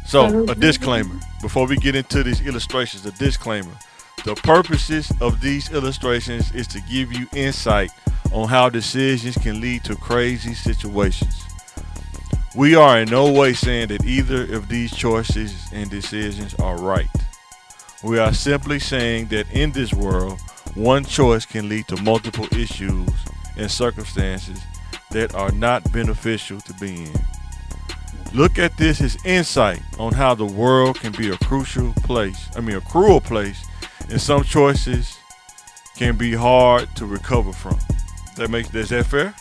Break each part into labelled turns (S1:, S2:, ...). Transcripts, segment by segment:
S1: So, a disclaimer. Before we get into these illustrations, a disclaimer. The purposes of these illustrations is to give you insight on how decisions can lead to crazy situations. We are in no way saying that either of these choices and decisions are right. We are simply saying that in this world, one choice can lead to multiple issues and circumstances that are not beneficial to be in. Look at this as insight on how the world can be a cruel place, and some choices can be hard to recover from. Is that fair?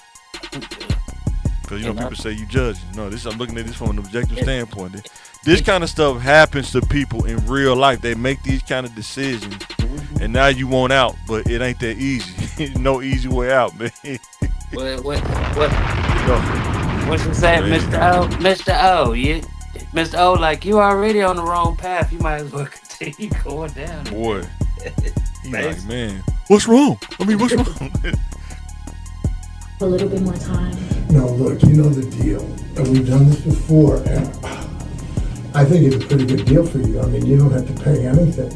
S1: Because people say you judging. No, I'm looking at this from an objective standpoint. This kind of stuff happens to people in real life. They make these kind of decisions, and now you want out, but it ain't that easy. No easy way out, man.
S2: What you say, Mr. O? Mr. O, like you already on the wrong path. You might as well continue going down.
S1: Boy, he's like, man, what's wrong? What's wrong?
S3: A little bit more time.
S4: No, look, you know the deal. And we've done this before, and I think it's a pretty good deal for you. You don't have to pay anything.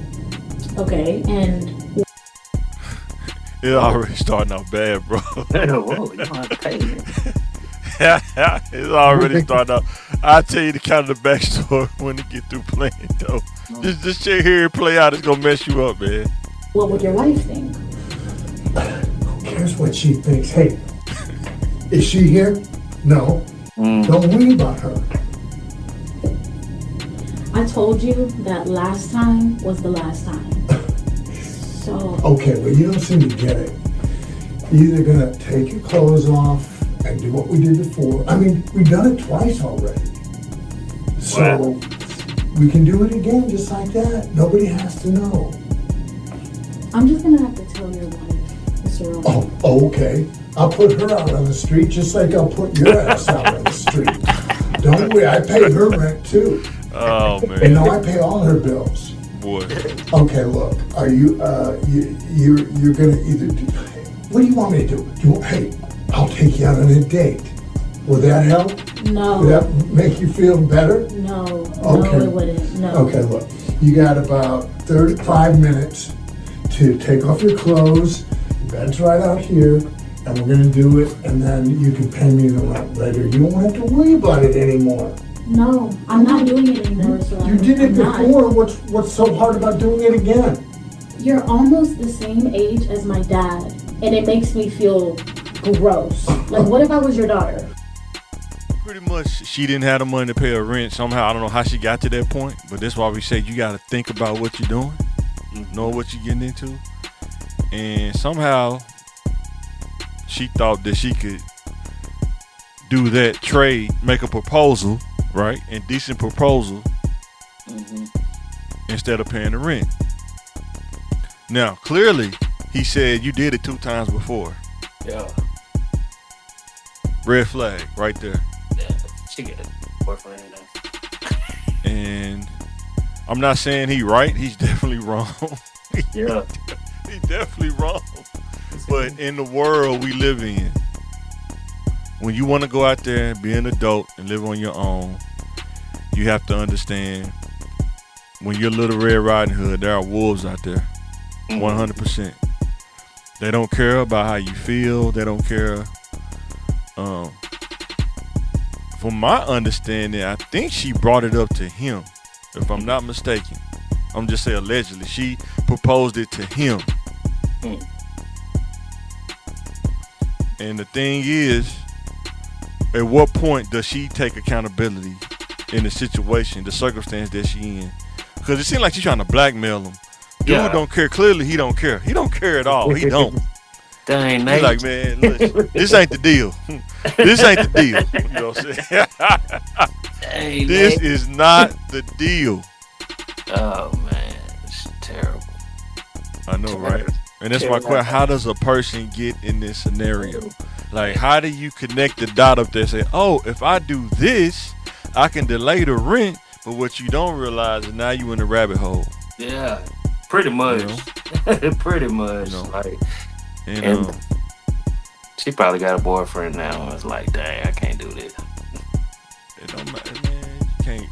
S3: Okay, and...
S1: It's already starting out bad, bro.
S2: Whoa, you don't have to pay me.
S1: It's already starting out. I'll tell you the kind of the backstory when you get through playing, though. Just sit here and play out. It's going to mess you up, man.
S3: What would your wife think?
S4: Who cares what she thinks? Hey, is she here? No. Don't worry about her.
S3: I told you that last time was the last time. So...
S4: Okay, well, you don't seem to get it. You're either going to take your clothes off and do what we did before. We've done it twice already. So we can do it again just like that. Nobody has to know.
S3: I'm just going to have to tell your wife, Mr. Rowe.
S4: Oh, okay. I'll put her out on the street just like I'll put your ass out on the street. Don't worry, I pay her rent too.
S1: Oh, man.
S4: And I pay all her bills.
S1: Boy.
S4: Okay, look, are you, you're going to either do, what do you want me to do? Hey, I'll take you out on a date. Will that help?
S3: No.
S4: Will that make you feel better?
S3: No.
S4: Okay.
S3: No, it wouldn't. No.
S4: Okay, look, you got about 35 minutes to take off your clothes. Your bed's right out here, and we're going to do it, and then you can pay me the rent later. You won't have to worry about it anymore.
S3: No, I'm not doing it anymore. So
S4: You did it
S3: I'm
S4: before.
S3: not.
S4: What's so hard about doing it again?
S3: You're almost the same age as my dad, and it makes me feel gross. Like, what if I was your daughter?
S1: Pretty much, she didn't have the money to pay her rent. Somehow, I don't know how she got to that point, but that's why we say you got to think about what you're doing, know what you're getting into, and somehow she thought that she could do that trade, make a proposal, right, and decent proposal, instead of paying the rent. Now, clearly, he said you did it 2 times before.
S2: Yeah.
S1: Red flag right there.
S2: Yeah, she get a boyfriend now.
S1: And I'm not saying he right. He's definitely wrong.
S2: Yeah.
S1: He's definitely wrong. But in the world we live in, when you want to go out there and be an adult and live on your own, you have to understand when you're Little Red Riding Hood, there are wolves out there. 100%. They don't care about how you feel. They don't care. From my understanding, I think she brought it up to him, if I'm not mistaken. I'm just saying allegedly. She proposed it to him. And the thing is, at what point does she take accountability in the situation, the circumstance that she in? Because it seems like she's trying to blackmail him. Dude don't care. Clearly, he don't care. He don't care at all. He don't.
S2: Dang,
S1: He's like, man, listen, this ain't the deal. This ain't the deal. You know what I'm saying? This is not the deal.
S2: Oh, man. It's terrible.
S1: I know, right? And that's my question. How does a person get in this scenario? Like, how do you connect the dot up there and say, oh, if I do this, I can delay the rent. But what you don't realize is now you in the rabbit hole.
S2: Yeah, pretty much. You know? Pretty much. You know? Like, and she probably got a boyfriend now. And it's like, dang, I can't do this.
S1: It don't matter, man.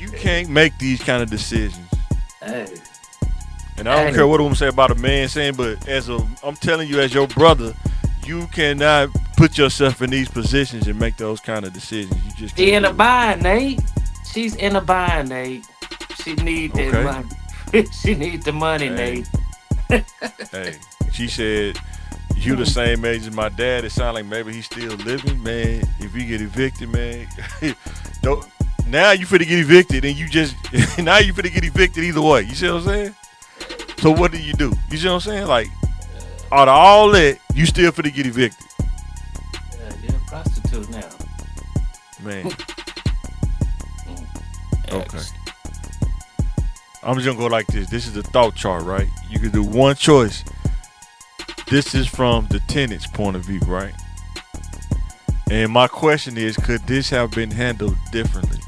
S1: You can't make these kind of decisions.
S2: Hey.
S1: And I don't care what a woman say about a man saying, but I'm telling you, as your brother, you cannot put yourself in these positions and make those kind of decisions. You just
S2: She
S1: can't
S2: in a bind, Nate. She's in a bind, Nate. She need that money. She need the money, Nate.
S1: Hey, she said, you the same age as my dad. It sounds like maybe he's still living, man. If you get evicted, man, don't. Now you finna get evicted, and now you finna get evicted either way. You see what I'm saying? So what do? You see what I'm saying? Like, out of all that, you still finna get evicted.
S2: You're a prostitute now.
S1: Man. Okay. I'm just gonna go like this. This is the thought chart, right? You can do one choice. This is from the tenant's point of view, right? And my question is, could this have been handled differently?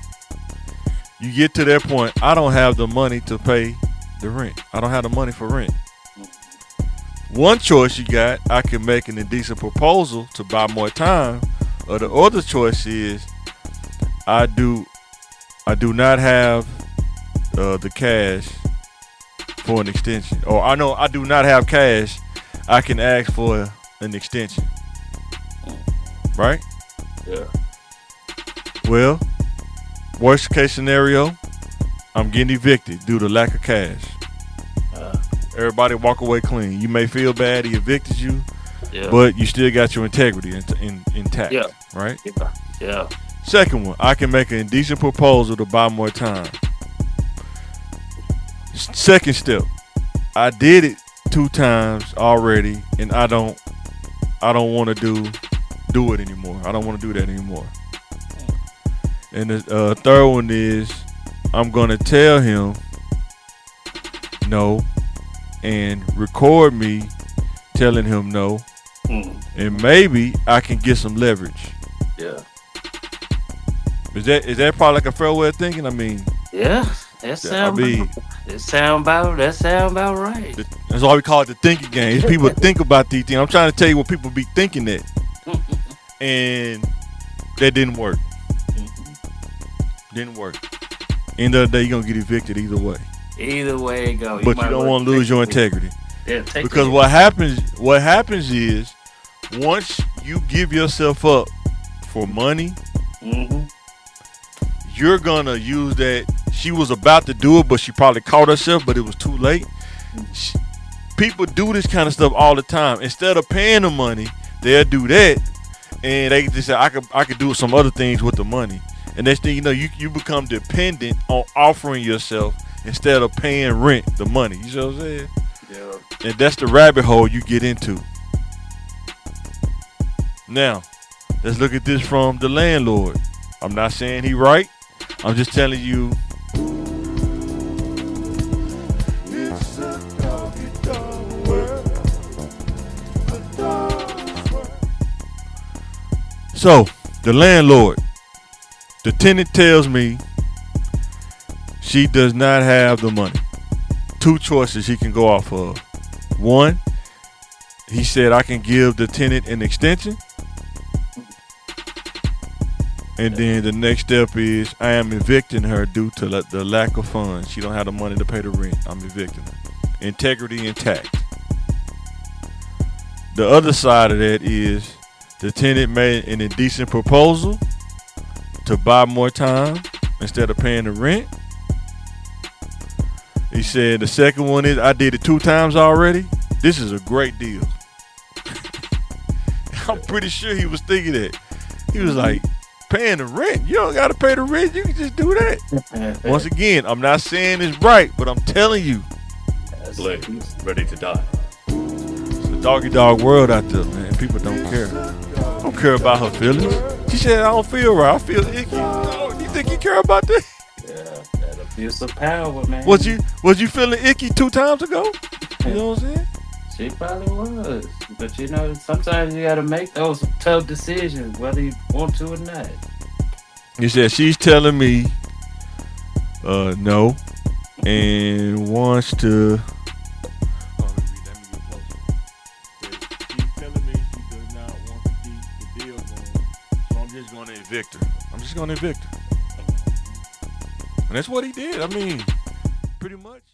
S1: You get to that point, I don't have the money to pay the rent. I don't have the money for rent. One choice you got, I can make an indecent proposal to buy more time. Or the other choice is, I do not have the cash for an extension. Or I know I do not have cash. I can ask for an extension. Right?
S2: Yeah.
S1: Well, worst case scenario, I'm getting evicted due to lack of cash. Everybody walk away clean. You may feel bad he evicted you, but you still got your integrity intact.
S2: Yeah.
S1: Right?
S2: Yeah.
S1: Second one, I can make an indecent proposal to buy more time. Second step, I did it 2 times already, and I don't want to do it anymore. I don't want to do that anymore. And the third one is, I'm gonna tell him no, and record me telling him no, and maybe I can get some leverage.
S2: Yeah.
S1: Is that probably like a fair way of thinking? I mean,
S2: yeah, that sound about right.
S1: That's why we call it the thinking game. People think about these things. I'm trying to tell you what people be thinking that, and that didn't work. Didn't work. End of the day, you're gonna get evicted either way.
S2: Either way it go.
S1: But you don't want to lose your integrity.
S2: Yeah,
S1: because what happens is, once you give yourself up for money, you're gonna use that. She was about to do it, but she probably caught herself, but it was too late. People do this kind of stuff all the time. Instead of paying the money, they'll do that, and they just say, I could do some other things with the money. And next thing you know, you become dependent on offering yourself instead of paying rent, the money. You see what I'm saying?
S2: Yeah.
S1: And that's the rabbit hole you get into. Now, let's look at this from the landlord. I'm not saying he right. I'm just telling you. It's a doggy-dog world. A dog's world. So, the landlord. The tenant tells me she does not have the money. 2 choices he can go off of. One, he said I can give the tenant an extension. And then the next step is I am evicting her due to the lack of funds. She don't have the money to pay the rent. I'm evicting her. Integrity intact. The other side of that is the tenant made an indecent proposal to buy more time instead of paying the rent. He said the second one is I did it 2 times already. This is a great deal. I'm pretty sure he was thinking that. He was like, paying the rent? You don't got to pay the rent. You can just do that. Once again, I'm not saying it's right, but I'm telling you.
S5: Blake, ready to die.
S1: It's a doggy-dog world out there, man. People don't care. Don't care about her feelings. She said, I don't feel right. I feel icky. No, you think you care about that?
S2: Yeah, that abuse of power, man.
S1: Was you feeling icky 2 times ago? You know what I'm saying?
S2: She probably was. But you know, sometimes you gotta make those tough decisions, whether you want to or not.
S1: He said she's telling me no and wants to. She's telling me she does not want to keep the deal going, so I'm just going to evict her. I'm just going to evict her. And that's what he did. I mean, pretty much.